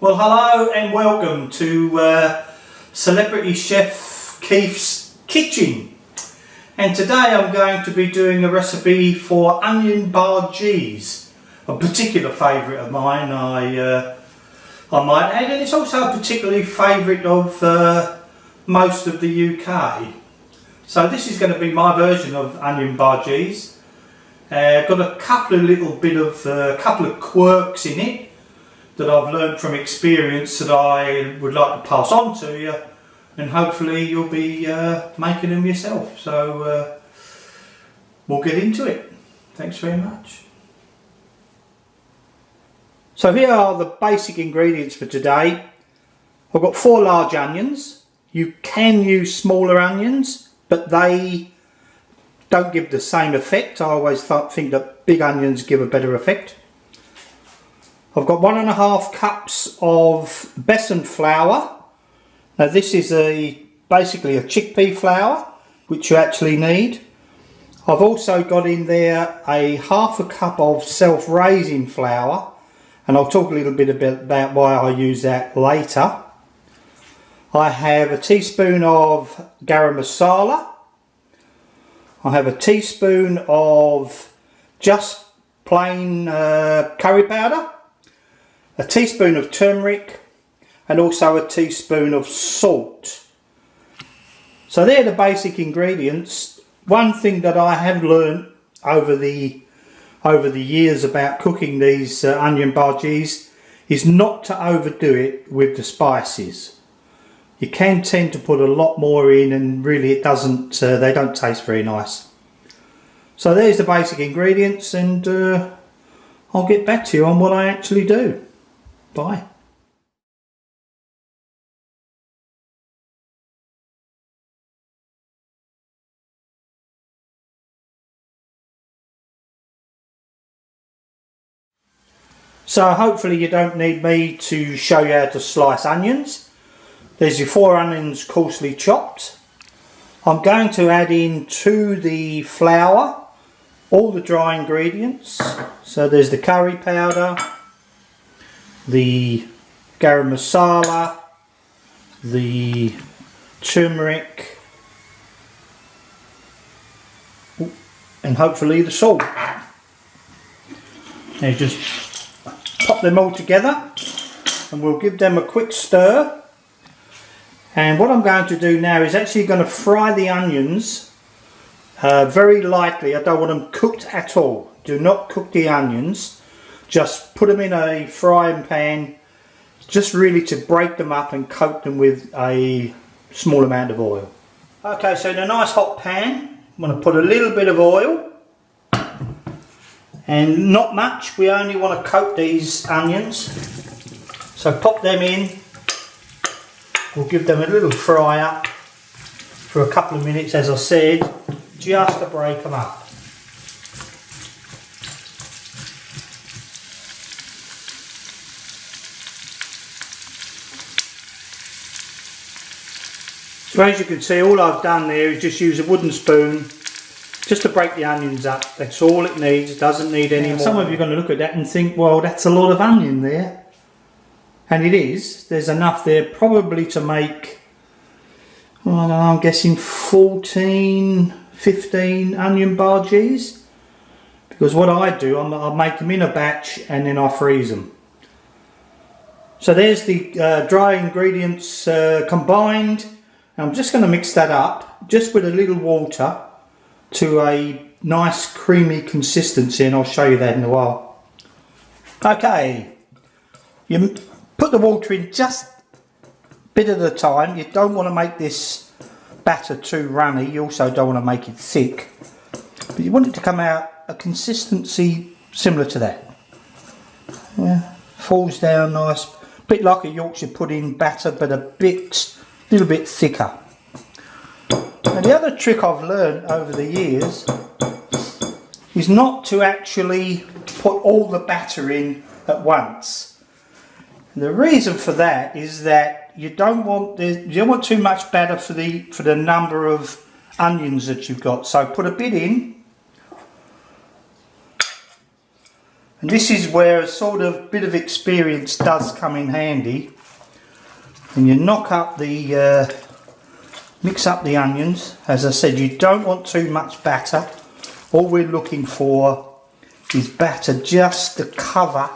Well, hello and welcome to Celebrity Chef Keith's Kitchen. And today I'm going to be doing a recipe for onion bhajis, a particular favourite of mine, I might add, and it's also a particularly favourite of most of the UK. So this is going to be my version of onion bhajis. Got a couple of quirks in it that I've learned from experience that I would like to pass on to you, and hopefully you'll be making them yourself. So we'll get into it. Thanks very much. So here are the basic ingredients for today. I've got 4 large onions. You can use smaller onions, but they don't give the same effect. I always think that big onions give a better effect. I've got 1.5 cups of besan flour. Now this is basically a chickpea flour, which you actually need. I've also got in there a 1/2 cup of self-raising flour, and I'll talk a little bit about why I use that later. I have a teaspoon of garam masala. I have a teaspoon of just plain curry powder, a teaspoon of turmeric, and also a teaspoon of salt. So they're the basic ingredients. One thing that I have learned over the years about cooking these onion bhajis is not to overdo it with the spices. You can tend to put a lot more in, and really it doesn't. They don't taste very nice. So there's the basic ingredients, and I'll get back to you on what I actually do. Bye. So hopefully you don't need me to show you how to slice onions. There's your 4 onions coarsely chopped. I'm going to add in to the flour all the dry ingredients. So there's the curry powder, the garam masala, the turmeric, and hopefully the salt. Now just pop them all together and we'll give them a quick stir. And what I'm going to do now is actually going to fry the onions very lightly. I don't want them cooked at all. Do not cook the onions. Just put them in a frying pan, just really to break them up and coat them with a small amount of oil. Okay, so in a nice hot pan, I'm going to put a little bit of oil, and not much. We only want to coat these onions. So pop them in. We'll give them a little fry up for a couple of minutes, as I said, just to break them up. So as you can see, all I've done there is just use a wooden spoon just to break the onions up. That's all it needs. It doesn't need any more. Some of you are going to look at that and think, well, that's a lot of onion there. And it is. There's enough there probably to make, I don't know, I'm guessing 14, 15 onion bhajis. Because what I do, I make them in a batch and then I freeze them. So there's the dry ingredients combined. I'm just going to mix that up just with a little water to a nice creamy consistency, and I'll show you that in a while. Okay, you put the water in just a bit at a time. You don't want to make this batter too runny. You also don't want to make it thick, but you want it to come out a consistency similar to that. Yeah, falls down nice, a bit like a Yorkshire pudding batter, but a little bit thicker. And the other trick I've learned over the years is not to actually put all the batter in at once. And the reason for that is that you don't want too much batter for the number of onions that you've got. So put a bit in, And this is where a sort of bit of experience does come in handy. And you knock up the, mix up the onions. As I said, you don't want too much batter. All we're looking for is batter just to cover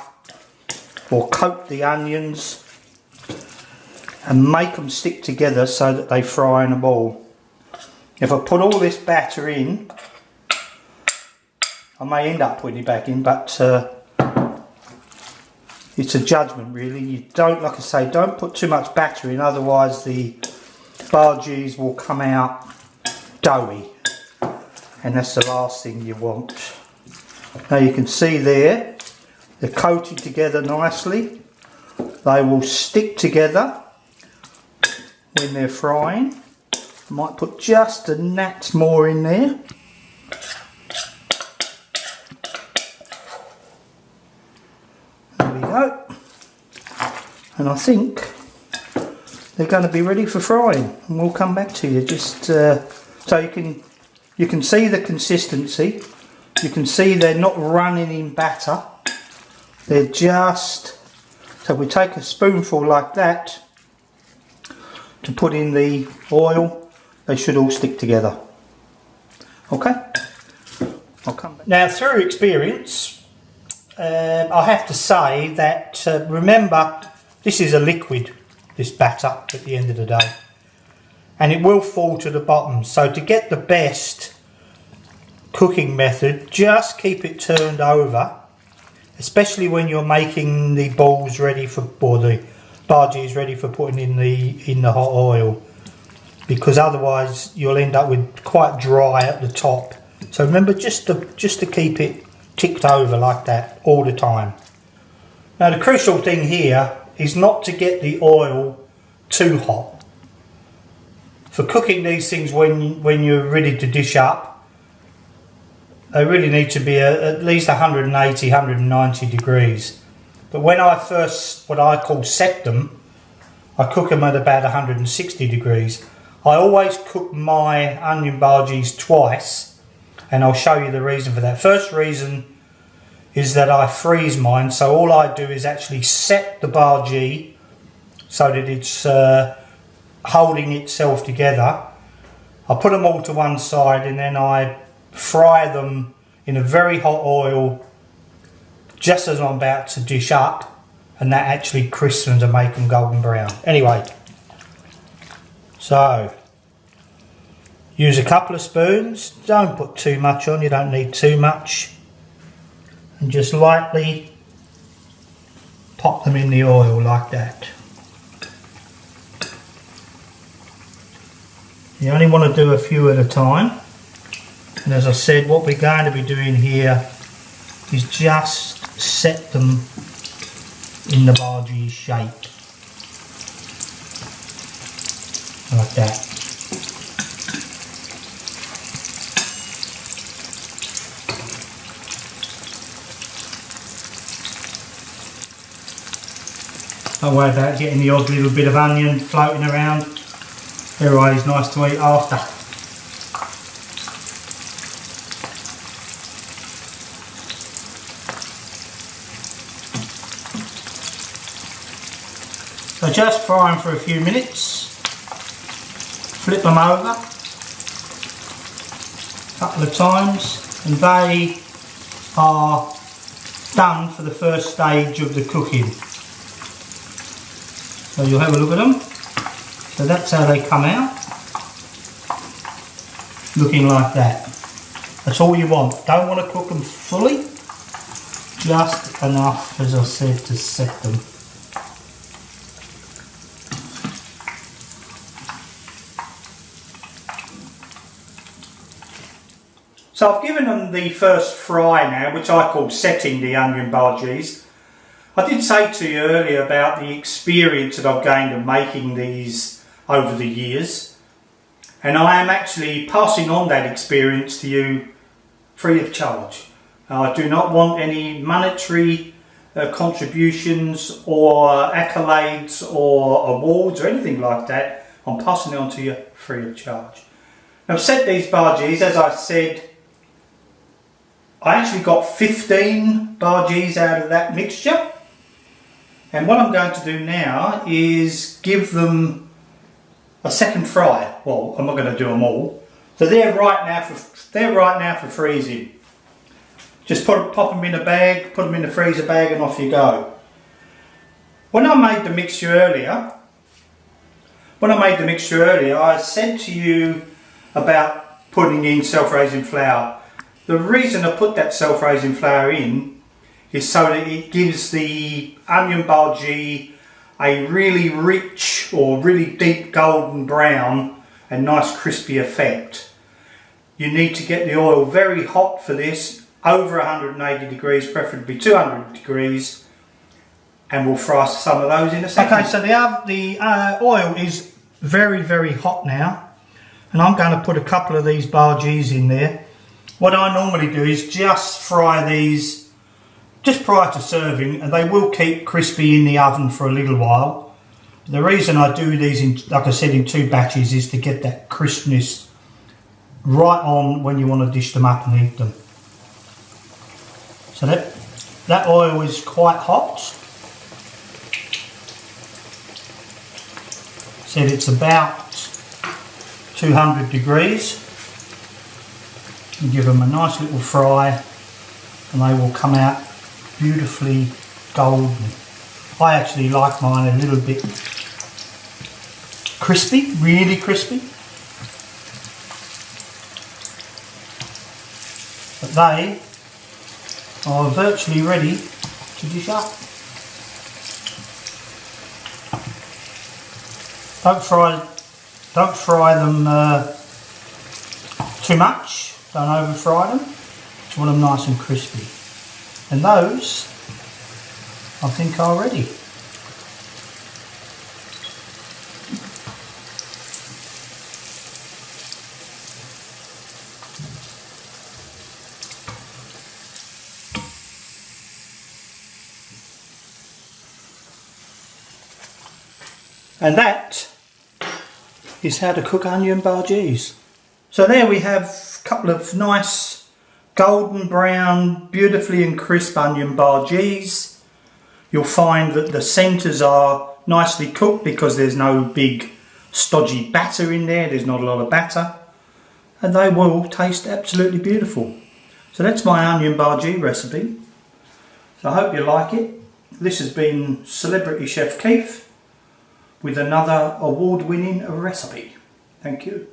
or coat the onions and make them stick together so that they fry in a ball. If I put all this batter in, I may end up putting it back in, but it's a judgment really. You don't, like I say, don't put too much batter in, otherwise the bhajis will come out doughy, and that's the last thing you want. Now you can see there, they're coated together nicely. They will stick together when they're frying. I might put just a gnat more in there. There we go. And I think they're going to be ready for frying, and we'll come back to you just so you can see the consistency. You can see they're not running in batter. They're just, so we take a spoonful like that to put in the oil. They should all stick together. Okay, I'll come back. Now, through experience, I have to say that remember, this is a liquid, this batter, at the end of the day, and it will fall to the bottom. So to get the best cooking method, just keep it turned over, especially when you're making the balls ready for, or the bhajis ready for putting in the hot oil, because otherwise you'll end up with quite dry at the top. So remember just to keep it ticked over like that all the time. Now the crucial thing here is not to get the oil too hot. For cooking these things when you're ready to dish up, they really need to be at least 180, 190 degrees. But when I first, what I call set them, I cook them at about 160 degrees. I always cook my onion bhajis twice, and I'll show you the reason for that. First reason is that I freeze mine, so all I do is actually set the bhaji so that it's holding itself together. I put them all to one side, and then I fry them in a very hot oil just as I'm about to dish up, and that actually crisps them to make them golden brown. Anyway, so use a couple of spoons, don't put too much on, you don't need too much, and just lightly pop them in the oil like that. You only want to do a few at a time, and as I said, what we're going to be doing here is just set them in the bhaji shape like that. Don't worry about getting the odd little bit of onion floating around. They're always nice to eat after. So just fry them for a few minutes, flip them over a couple of times, and they are done for the first stage of the cooking. So you'll have a look at them. So that's how they come out, looking like that. That's all you want. Don't want to cook them fully, just enough, as I said, to set them. So I've given them the first fry now, which I call setting the onion bhajis. I did say to you earlier about the experience that I've gained of making these over the years, and I am actually passing on that experience to you free of charge. I do not want any monetary contributions or accolades or awards or anything like that. I'm passing it on to you free of charge. Now, I've set these bhajis, as I said, I actually got 15 Bhajis out of that mixture. And what I'm going to do now is give them a second fry. Well, I'm not going to do them all. So they're right now for freezing. Just pop them in a bag, put them in the freezer bag, and off you go. When I made the mixture earlier, I said to you about putting in self-raising flour. The reason I put that self-raising flour in is so that it gives the onion bhaji a really rich or really deep golden brown and nice crispy effect. You need to get the oil very hot for this, over 180 degrees, preferably 200 degrees, and we'll fry some of those in a second. Okay, so the oil is very, very hot now, and I'm going to put a couple of these bhajis in there. What I normally do is just fry these just prior to serving, and they will keep crispy in the oven for a little while. The reason I do these, in, like I said, in 2 batches is to get that crispness right on when you want to dish them up and eat them. So that oil is quite hot. Said it's about 200 degrees. You give them a nice little fry and they will come out beautifully golden. I actually like mine a little bit crispy, really crispy. But they are virtually ready to dish up. Don't fry them too much. Don't over fry them. You want them nice and crispy. And those, I think, are ready. And that is how to cook onion bhajis. So there we have a couple of nice golden brown, beautifully and crisp onion bhajis. You'll find that the centres are nicely cooked because there's no big stodgy batter in there. There's not a lot of batter. And they will taste absolutely beautiful. So that's my onion bhaji recipe. So I hope you like it. This has been Celebrity Chef Keith with another award-winning recipe. Thank you.